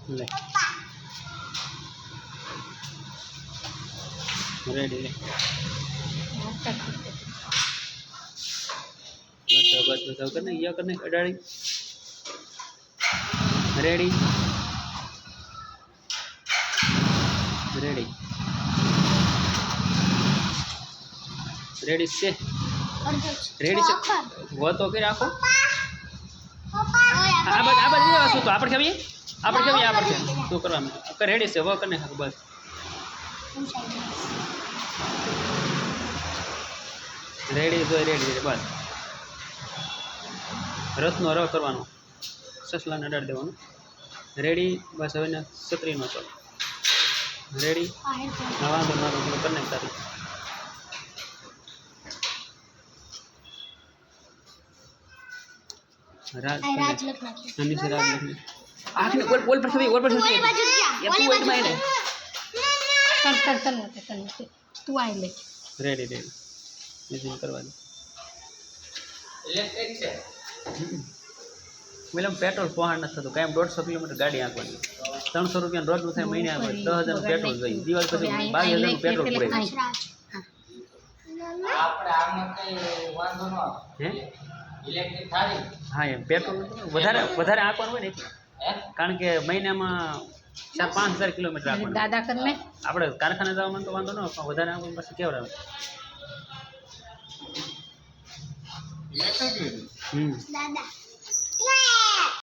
લે રેડી લે બસ બસ બસ કરને યા કરને અડાડી રેડી રેડી રેડી છે રેડી છે वो तो फिर आखो आ बस શું તો આપણે કેવી શું કરવાનું રેડી છે વો કરને બસ રેડી જો રેડી બસ રથનો ર કરવાનો સસલાને અડાડી દેવાનું રેડી બસ હવે ને છત્રીનો ચાલો રેડી હા વાંધો મારો કરી નાખ તારી राज नमी से राज लखनी आखिर बोल पर सभी बोल पर सभी ये तू एक मायने कर तू आई ले रेडी रेडी मशीन करवा दे इलेक्ट्रिक से મેલમ પેટ્રોલ પહોંચ નથી થતું કાયમ 150 કિલોમીટર ગાડી આંકવાની 300 રૂપિયા રોજ નું થાય મહિને આવે 10000 નું પેટ્રોલ જોઈએ દિવસ પછી 22000 નું પેટ્રોલ પડે આપણે આમાં કઈ વાંધો ન આવે હે ઇલેક્ટ્રિક થાળી હા એમ પેટ્રોલ વધારે આંકવાનું હોય ને કારણ કે મહિનામાં 4-5 હજાર કિલોમીટર આંકવાનું દાદા કરને આપણે કારખાને જવામાં તો વાંધો ન હોય પણ વધારે આંકવાનું પછી કેવડાવે ઇલેક્ટ્રિક દાદા